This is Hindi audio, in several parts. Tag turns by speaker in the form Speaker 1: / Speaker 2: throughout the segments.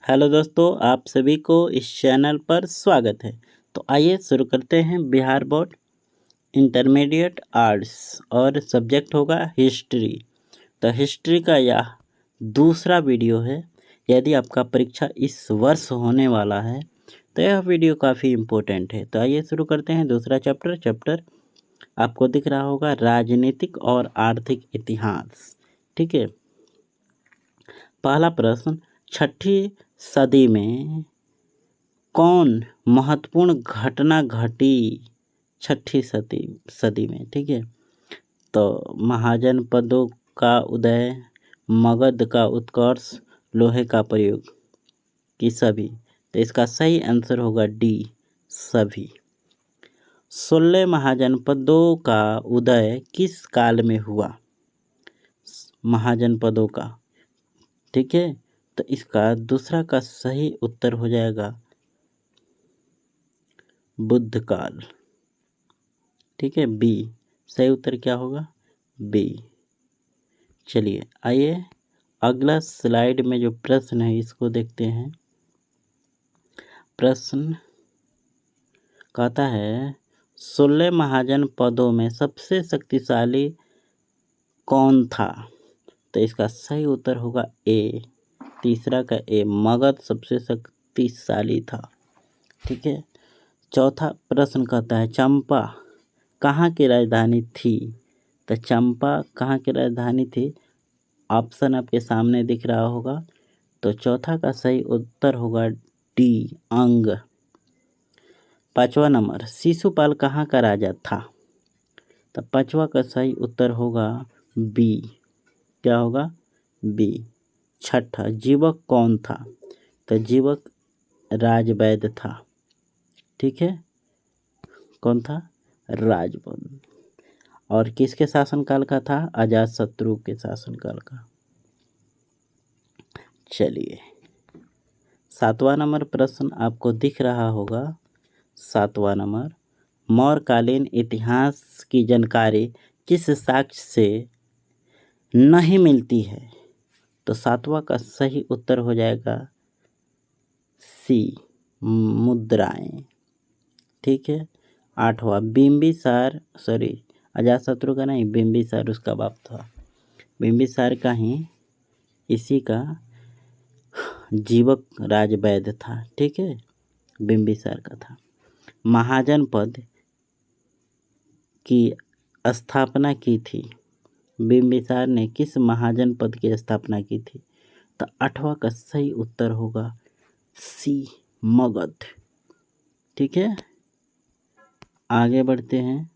Speaker 1: हेलो दोस्तों, आप सभी को इस चैनल पर स्वागत है। तो आइए शुरू करते हैं। बिहार बोर्ड इंटरमीडिएट आर्ट्स और सब्जेक्ट होगा हिस्ट्री। तो हिस्ट्री का यह दूसरा वीडियो है। यदि आपका परीक्षा इस वर्ष होने वाला है तो यह वीडियो काफ़ी इम्पोर्टेंट है। तो आइए शुरू करते हैं दूसरा चैप्टर आपको दिख रहा होगा, राजनीतिक और आर्थिक इतिहास। ठीक है। पहला प्रश्न, छठी सदी में कौन महत्वपूर्ण घटना घटी छठी सदी में। ठीक है। तो महाजनपदों का उदय, मगध का उत्कर्ष, लोहे का प्रयोग की सभी। तो इसका सही आंसर होगा डी, सभी। 16 महाजनपदों का उदय किस काल में हुआ? महाजनपदों का। ठीक है। तो इसका दूसरा का सही उत्तर हो जाएगा बुद्ध काल। ठीक है, बी। सही उत्तर क्या होगा? बी। चलिए आइए अगला स्लाइड में जो प्रश्न है इसको देखते हैं। प्रश्न कहता है 16 महाजनपदों में सबसे शक्तिशाली कौन था? तो इसका सही उत्तर होगा ए, तीसरा का ए, मगध सबसे शक्तिशाली था। ठीक है। चौथा प्रश्न कहता है चंपा कहाँ की राजधानी थी? तो चंपा कहाँ की राजधानी थी? ऑप्शन आपके सामने दिख रहा होगा। तो चौथा का सही उत्तर होगा डी, अंग। पांचवा नंबर, शिशुपाल कहाँ का राजा था? तो पांचवा का सही उत्तर होगा बी। क्या होगा? बी। छठा, जीवक कौन था? तो जीवक राजवैद्य था। ठीक है। कौन था? राजवैद्य। और किसके शासनकाल का था? अजातशत्रु के शासनकाल का। चलिए सातवां नंबर प्रश्न आपको दिख रहा होगा। सातवां नंबर, मौर्यकालीन इतिहास की जानकारी किस साक्ष्य से नहीं मिलती है? तो सातवां का सही उत्तर हो जाएगा सी, मुद्राएं। ठीक है। आठवां, बिंबिसार, सॉरी अजातशत्रु का नहीं, बिंबिसार उसका बाप था। बिंबिसार का ही इसी का जीवक राजवैद्य था। ठीक है, बिंबिसार का था। महाजनपद की स्थापना की थी? बिंबिसार ने किस महाजनपद की स्थापना की थी? तो आठवां का सही उत्तर होगा सी, मगध। ठीक है। आगे बढ़ते हैं,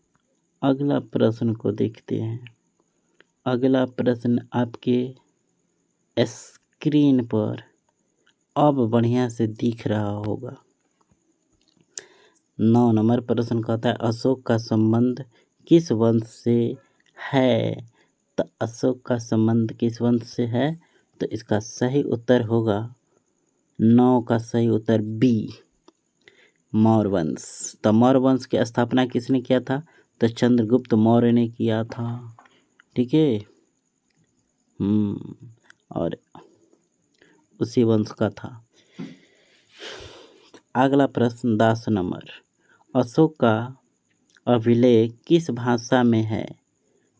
Speaker 1: अगला प्रश्न को देखते हैं। अगला प्रश्न आपके स्क्रीन पर अब बढ़िया से दिख रहा होगा। 9 नंबर प्रश्न कहता है अशोक का संबंध किस वंश से है? तो अशोक का संबंध किस वंश से है? तो इसका सही उत्तर होगा 9 का सही उत्तर बी, मौर्य वंश। तो मौर्य वंश की स्थापना किसने किया था? तो चंद्रगुप्त मौर्य ने किया था। ठीक है। और उसी वंश का था। अगला प्रश्न 10 नंबर, अशोक का अभिलेख किस भाषा में है?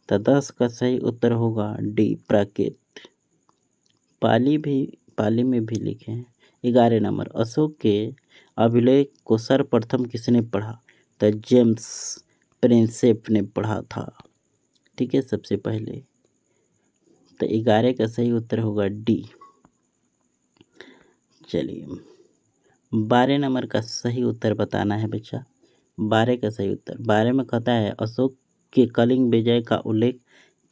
Speaker 1: तो 10 का सही उत्तर होगा डी, प्राकृत। पाली में भी लिखे हैं। 11 नंबर, अशोक के अभिलेख को सर्वप्रथम किसने पढ़ा? तो जेम्स प्रिंसेप ने पढ़ा था। ठीक है, सबसे पहले। तो 11 का सही उत्तर होगा डी। चलिए 12 नंबर का सही उत्तर बताना है बच्चा। 12 का सही उत्तर, 12 में कहता है अशोक के कलिंग विजय का उल्लेख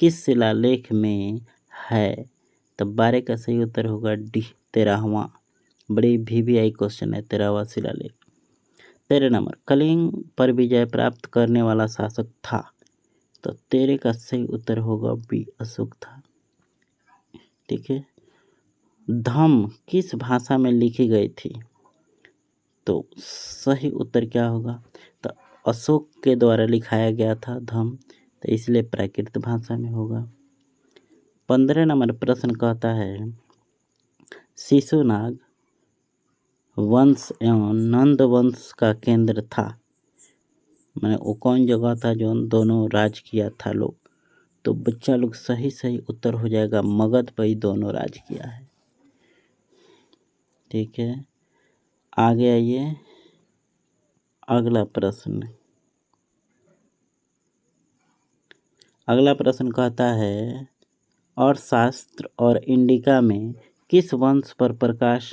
Speaker 1: किस शिलालेख में है? तो 12 का सही उत्तर होगा डी, 13वां। बड़ी VVI क्वेश्चन है, 13वां शिलालेख। 13 नंबर, कलिंग पर विजय प्राप्त करने वाला शासक था? तो 13 का सही उत्तर होगा बी, अशोक था। ठीक है। धम्म किस भाषा में लिखी गई थी? तो सही उत्तर क्या होगा? तो अशोक के द्वारा लिखाया गया था धम्म, तो इसलिए प्राकृत भाषा में होगा। 15 नंबर प्रश्न कहता है शिशुनाग वंश एवं नंद वंश का केंद्र था। मैंने वो कौन जगह था जो दोनों राज किया था लोग। तो बच्चा लोग सही सही उत्तर हो जाएगा, मगध पर ही दोनों राज किया है। ठीक है, आगे आइए अगला प्रश्न। अगला प्रश्न कहता है अर्थशास्त्र और इंडिका में किस वंश पर प्रकाश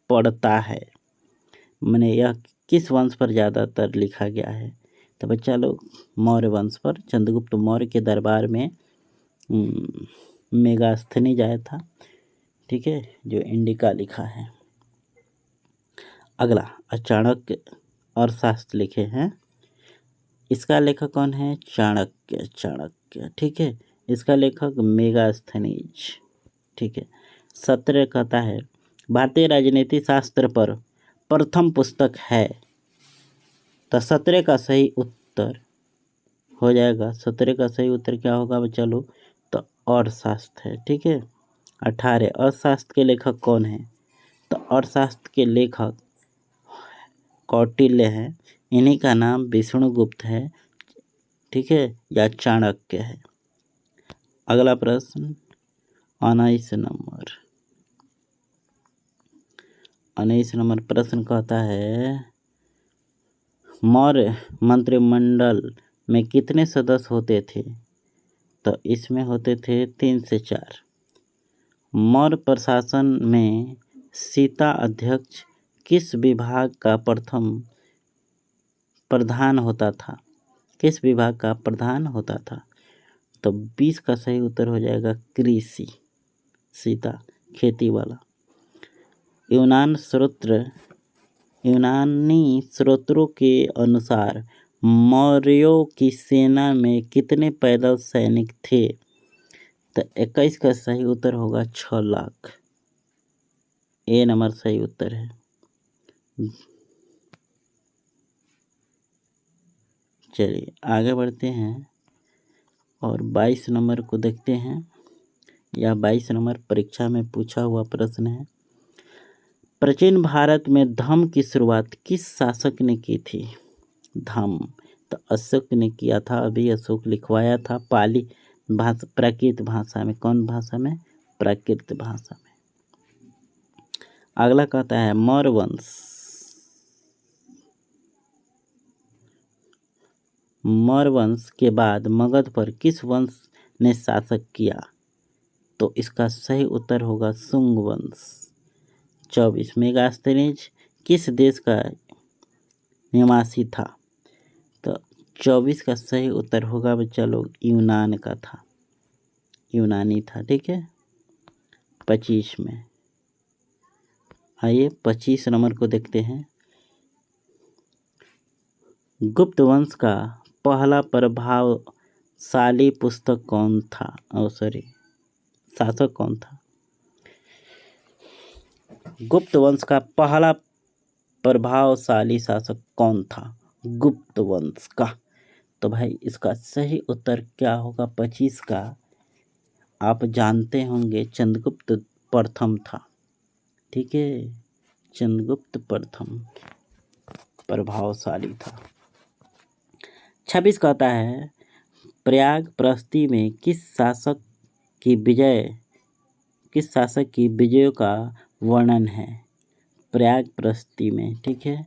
Speaker 1: पड़ता है। मैंने यह किस वंश पर ज़्यादातर लिखा गया है। तो बच्चा लोग मौर्य वंश पर, चंद्रगुप्त मौर्य के दरबार में मेगास्थनीज आया था। ठीक है, जो इंडिका लिखा है। अगला चाणक्य अर्थशास्त्र लिखे हैं, इसका लेखक कौन है? चाणक्य। ठीक है, इसका लेखक मेगास्थनीज। ठीक है, 17 कहता है भारतीय राजनीति शास्त्र पर प्रथम पुस्तक है। तो 17 का सही उत्तर हो जाएगा, 17 का सही उत्तर क्या होगा बच्चा लोग? तो अर्थशास्त्र है। ठीक है, 18 अर्थशास्त्र के लेखक कौन है? तो अर्थशास्त्र के लेखक कौटिल्य है, इन्हीं का नाम विष्णुगुप्त है। ठीक है, या चाणक्य है। अगला प्रश्न 19 नंबर प्रश्न कहता है मौर्य मंत्रिमंडल में कितने सदस्य होते थे? तो इसमें होते थे 3 से 4। मौर्य प्रशासन में सीता अध्यक्ष किस विभाग का प्रधान होता था? किस विभाग का प्रधान होता था? तो 20 का सही उत्तर हो जाएगा कृषि, सीता खेती वाला। यूनानी स्रोतों के अनुसार मौर्यों की सेना में कितने पैदल सैनिक थे? तो 21 का सही उत्तर होगा 6 लाख। ए नंबर सही उत्तर है। चलिए आगे बढ़ते हैं और 22 नंबर को देखते हैं। यह 22 नंबर परीक्षा में पूछा हुआ प्रश्न है। प्राचीन भारत में धम्म की शुरुआत किस शासक ने की थी? धम्म तो अशोक ने किया था। अभी अशोक लिखवाया था पाली भाषा, प्राकृत भाषा में। कौन भाषा में? प्राकृत भाषा में। अगला कहता है मौर्य वंश के बाद मगध पर किस वंश ने शासक किया? तो इसका सही उत्तर होगा शुंग वंश। 24 मेगास्थनीज किस देश का निवासी था? तो 24 का सही उत्तर होगा बच्चा लोग यूनान का था, यूनानी था। ठीक है, 25 में आइए 25 नंबर को देखते हैं। गुप्त वंश का पहला प्रभावशाली पुस्तक कौन था? शासक कौन था? गुप्त वंश का पहला प्रभावशाली शासक कौन था गुप्त वंश का? तो भाई इसका सही उत्तर क्या होगा 25 का? आप जानते होंगे चंद्रगुप्त प्रथम था। ठीक है, चंद्रगुप्त प्रथम प्रभावशाली था। 26 कहता है प्रयाग प्रस्ती में किस शासक की विजयों का वर्णन है? प्रयाग प्रस्ती में। ठीक है,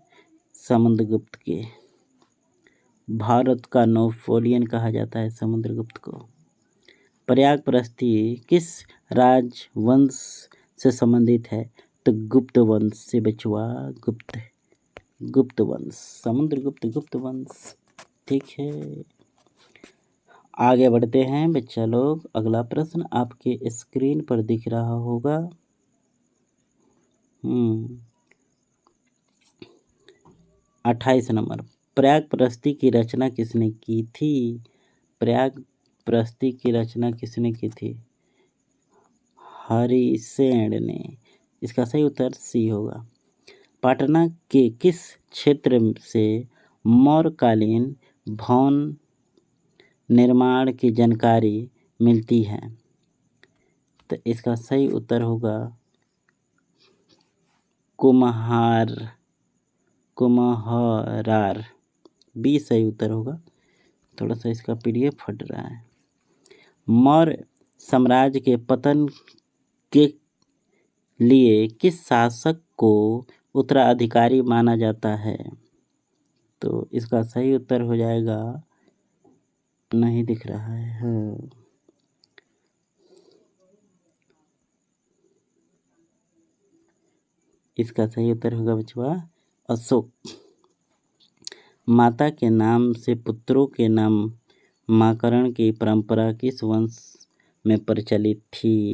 Speaker 1: समुद्रगुप्त के। भारत का नेपोलियन कहा जाता है समुद्रगुप्त को। प्रयाग प्रस्ती किस राजवंश से संबंधित है? तो गुप्त वंश से बचवा, गुप्त वंश, समुद्रगुप्त गुप्त वंश। ठीक है, आगे बढ़ते हैं बच्चा लोग। अगला प्रश्न आपके स्क्रीन पर दिख रहा होगा। 28 नंबर प्रयाग प्रस्ती की रचना किसने की थी? प्रयाग प्रस्ती की रचना किसने की थी? हरिसेन ने। इसका सही उत्तर सी होगा। पटना के किस क्षेत्र से मौर्यकालीन भवन निर्माण की जानकारी मिलती है? तो इसका सही उत्तर होगा कुम्हरार बी सही उत्तर होगा। थोड़ा सा इसका पीडीएफ फट रहा है। मौर्य साम्राज्य के पतन के लिए किस शासक को उत्तराधिकारी माना जाता है? तो इसका सही उत्तर हो जाएगा, नहीं दिख रहा है, हाँ। इसका सही उत्तर होगा बचवा अशोक। माता के नाम से पुत्रों के नामकरण की परंपरा किस वंश में प्रचलित थी?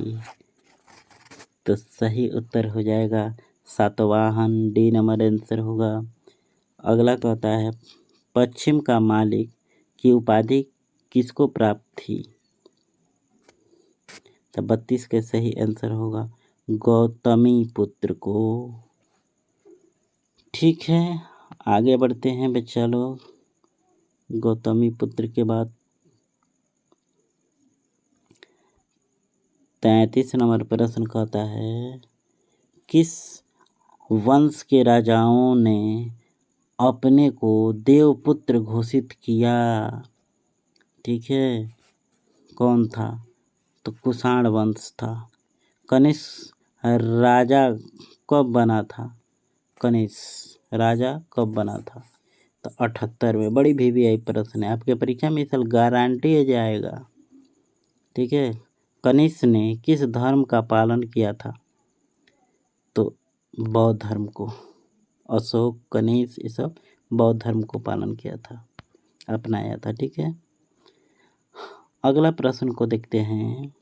Speaker 1: तो सही उत्तर हो जाएगा सातवाहन, डी नंबर आंसर होगा। अगला कहता है पश्चिम का मालिक की उपाधि किसको प्राप्त थी? तो 32 के सही आंसर होगा गौतमी पुत्र को। ठीक है, आगे बढ़ते हैं बच्चा लोग। गौतमी पुत्र के बाद 33 नंबर प्रश्न कहता है किस वंश के राजाओं ने अपने को देवपुत्र घोषित किया? ठीक है, कौन था? तो कुषाण वंश था। कनिष्क राजा कब बना था? कनिष्क राजा कब बना था? तो 78 में। बड़ी VVI प्रश्न है, आपके परीक्षा में इस साल गारंटी है जाएगा। ठीक है, कनिष्क ने किस धर्म का पालन किया था? तो बौद्ध धर्म को। अशोक, कनिष्क ये सब बौद्ध धर्म को पालन किया था, अपनाया था। ठीक है, अगला प्रश्न को देखते हैं।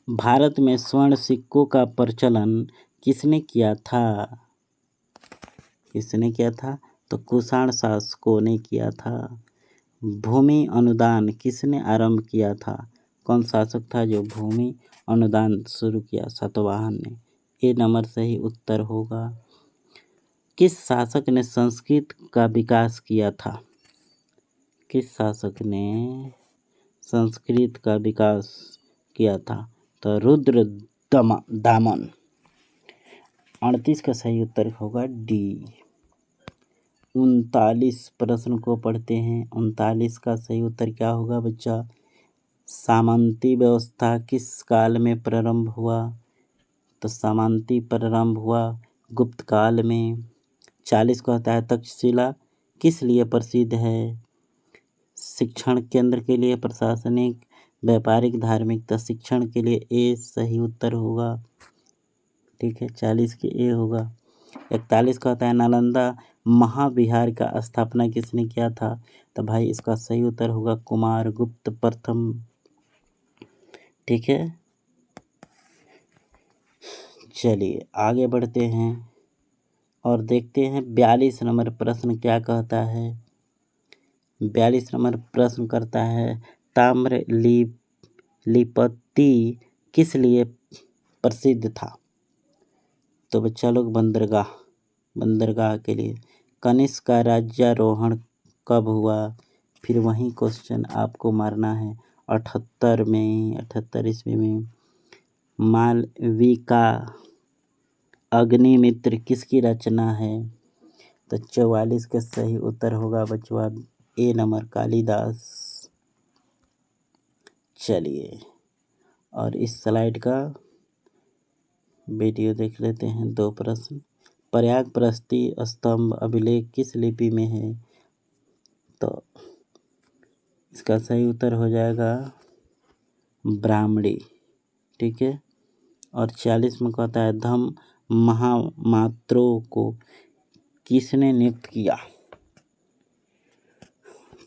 Speaker 1: भारत में स्वर्ण सिक्कों का प्रचलन किसने किया था? किसने किया था? तो कुषाण शासकों ने किया था। भूमि अनुदान किसने आरंभ किया था? कौन शासक था जो भूमि अनुदान शुरू किया? सातवाहन ने। ए नंबर सही उत्तर होगा। किस शासक ने संस्कृत का विकास किया था? किस शासक ने संस्कृत का विकास किया था? तो रुद्र दामन। 38 का सही उत्तर होगा डी। 39 प्रश्न को पढ़ते हैं। 39 का सही उत्तर क्या होगा बच्चा? सामंती व्यवस्था किस काल में प्रारंभ हुआ? तो सामंती प्रारंभ हुआ गुप्त काल में। 40 को कहता है तक्षशिला किस लिए प्रसिद्ध है? शिक्षण केंद्र के लिए, प्रशासनिक, व्यापारिक, धार्मिक। तो शिक्षण के लिए ए सही उत्तर होगा। ठीक है, 40 के ए होगा। 41 कहता है नालंदा महाविहार का स्थापना किसने किया था? तो भाई इसका सही उत्तर होगा कुमारगुप्त प्रथम। ठीक है, चलिए आगे बढ़ते हैं और देखते हैं 42 नंबर प्रश्न क्या कहता है। 42 नंबर प्रश्न करता है ताम्र लिपि किस लिए प्रसिद्ध था? तो बच्चा लोग बंदरगाह के लिए। कनिष्क का राज्यारोहण कब हुआ? फिर वही क्वेश्चन आपको मारना है। 78 ईस्वी में। मालविका अग्निमित्र किसकी रचना है? तो 44 का सही उत्तर होगा बच्चों ए नंबर कालिदास। चलिए और इस स्लाइड का वीडियो देख लेते हैं। 2 प्रश्न। प्रयाग प्रस्ती स्तंभ अभिलेख किस लिपि में है? तो इसका सही उत्तर हो जाएगा ब्राह्मणी। ठीक है, और 40 में कहता है धम्म महामात्रों को किसने नियुक्त किया?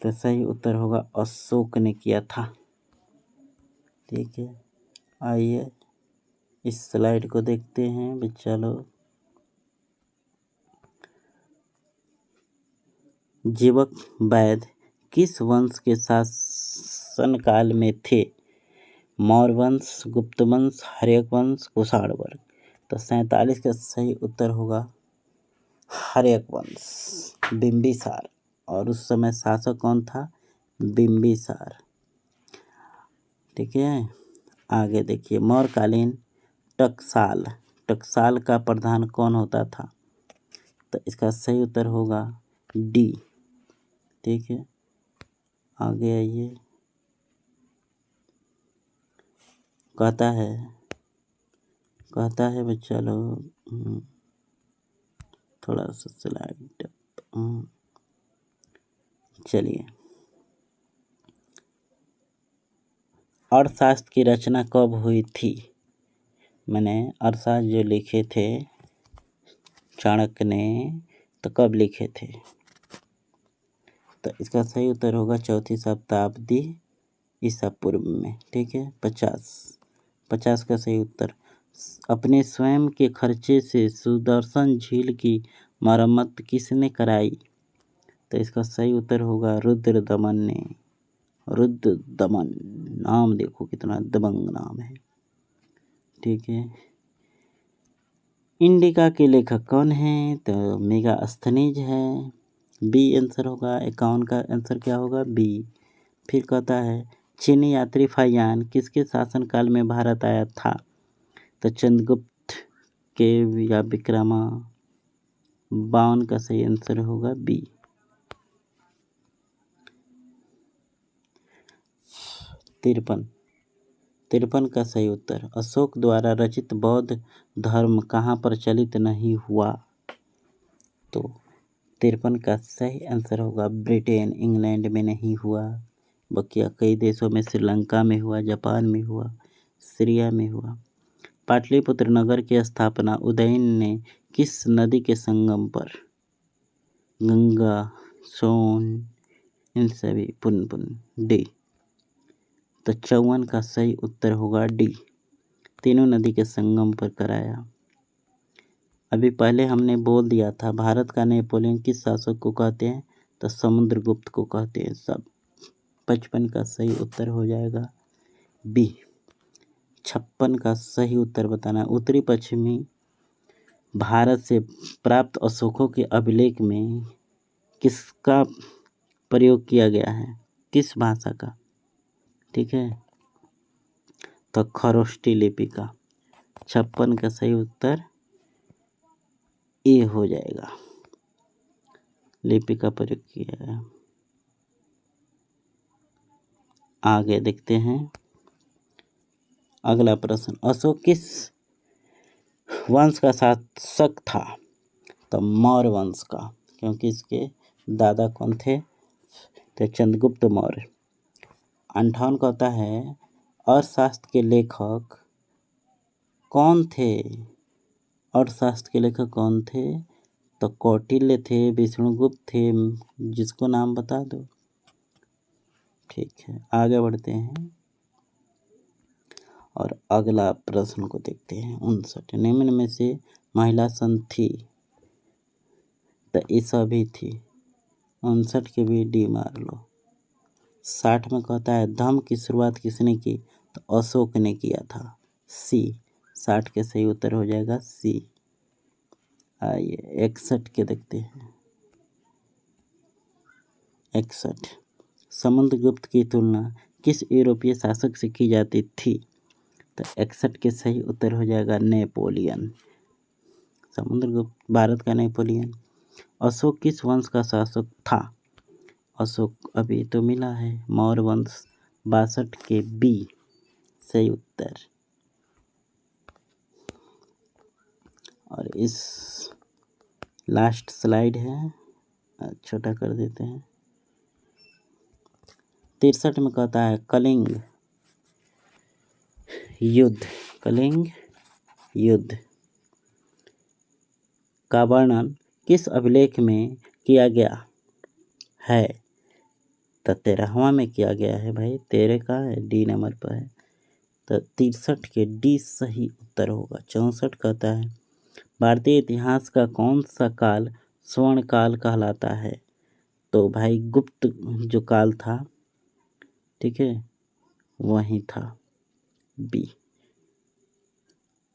Speaker 1: तो सही उत्तर होगा अशोक ने किया था। ठीक है, आइए इस स्लाइड को देखते हैं बच्चा लोग। जीवक वैद्य किस वंश के शासनकाल में थे? मौर्य वंश, गुप्त वंश, हर्यक वंश, कुषाण वंश। तो 47 का सही उत्तर होगा हर्यक वंश, बिंबिसार। और उस समय शासक कौन था? बिंबिसार। ठीक है, आगे देखिए मौर्यकालीन टकसाल टकसाल का प्रधान कौन होता था? तो इसका सही उत्तर होगा डी। ठीक है, आगे आइए। कहता है बच्चा लोग, थोड़ा सा स्लाइड चलिए। अर्थशास्त्र की रचना कब हुई थी? मैंने अर्थशास्त्र जो लिखे थे चाणक्य ने, तो कब लिखे थे? तो इसका सही उत्तर होगा 4वीं शताब्दी ईसा पूर्व में। ठीक है, 50 का सही उत्तर। अपने स्वयं के खर्चे से सुदर्शन झील की मरम्मत किसने कराई? तो इसका सही उत्तर होगा रुद्रदमन ने। रुद्रदमन, नाम देखो कितना दबंग नाम है। ठीक है, इंडिका के लेखक कौन है? तो मेगास्थनीज है। बी आंसर होगा। 51 का आंसर क्या होगा? बी। फिर कहता है चीनी यात्री फाहियान किसके शासनकाल में भारत आया था? तो चंद्रगुप्त के या विक्रमा। 52 का सही आंसर होगा बी। 53 का सही उत्तर। अशोक द्वारा रचित बौद्ध धर्म कहाँ प्रचलित नहीं हुआ? तो 53 का सही आंसर होगा ब्रिटेन, इंग्लैंड में नहीं हुआ। बाकी कई देशों में, श्रीलंका में हुआ, जापान में हुआ, सीरिया में हुआ। पाटलिपुत्र नगर की स्थापना उदयन ने किस नदी के संगम पर? गंगा, सोन, इन सभी पुनपुन। डी। तो 54 का सही उत्तर होगा डी। तीनों नदी के संगम पर कराया। अभी पहले हमने बोल दिया था भारत का नेपोलियन किस शासक को कहते हैं? तो समुद्रगुप्त को कहते हैं सब। 55 का सही उत्तर हो जाएगा बी। 56 का सही उत्तर बताना। उत्तरी पश्चिमी भारत से प्राप्त अशोकों के अभिलेख में किसका प्रयोग किया गया है? किस भाषा का? ठीक है, तो खरोष्टी लिपि का। 56 का सही उत्तर ए हो जाएगा। लिपि का प्रयोग किया है। आगे देखते हैं अगला प्रश्न। अशोक किस वंश का शासक था? तो मौर्य वंश का, क्योंकि इसके दादा कौन थे? तो चंद्रगुप्त मौर्य। 58 कहता है अर्थशास्त्र के लेखक कौन थे? अर्थशास्त्र के लेखक कौन थे? तो कौटिल्य थे, विष्णुगुप्त थे, जिसको नाम बता दो। ठीक है, आगे बढ़ते हैं और अगला प्रश्न को देखते हैं। 59 निम्न में से महिला संत थी? तो ईसा भी थी। 59 के भी डी मार लो। 60 में कहता है धम्म की शुरुआत किसने की? तो अशोक ने किया था। सी। 60 के सही उत्तर हो जाएगा सी। आइए 61 के देखते हैं। 61 समुद्रगुप्त की तुलना किस यूरोपीय शासक से की जाती थी? तो 61 के सही उत्तर हो जाएगा नेपोलियन। समुद्रगुप्त भारत का नेपोलियन। अशोक किस वंश का शासक था? अशोक अभी तो मिला है मौर्य वंश। 62 के बी सही उत्तर। और इस लास्ट स्लाइड है, छोटा कर देते हैं। 63 में कहता है कलिंग युद्ध का वर्णन किस अभिलेख में किया गया है? तो 13वां में किया गया है भाई। 13 का है, डी नंबर पर है। तो 63 के डी सही उत्तर होगा। 64 कहता है भारतीय इतिहास का कौन सा काल स्वर्ण काल कहलाता है? तो भाई गुप्त जो काल था, ठीक है, वही था। बी।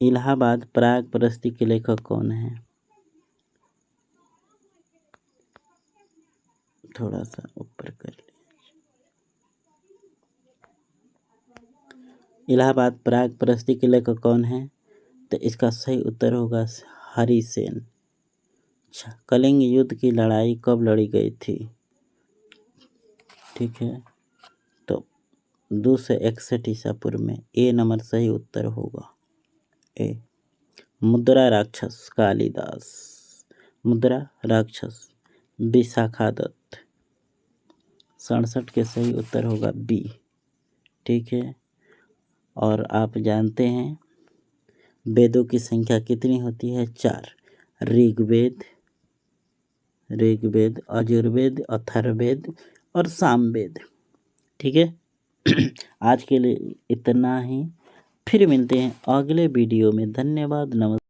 Speaker 1: इलाहाबाद प्राग प्रस्ती के लेखक कौन है? थोड़ा सा ऊपर कर लिया। इलाहाबाद प्राग प्रस्ती के लेखक कौन है? तो इसका सही उत्तर होगा हरिसेन। अच्छा, कलिंग युद्ध की लड़ाई कब लड़ी गई थी? ठीक है, तो 261 ईसा पूर्व में। ए नंबर सही उत्तर होगा ए। मुद्रा राक्षस कालिदास। मुद्रा राक्षस विशाखा दत्त। 67 के सही उत्तर होगा बी। ठीक है, और आप जानते हैं वेदों की संख्या कितनी होती है? 4। ऋग्वेद, यजुर्वेद, अथर्ववेद और सामवेद। ठीक है आज के लिए इतना ही, फिर मिलते हैं अगले वीडियो में। धन्यवाद, नमस्कार।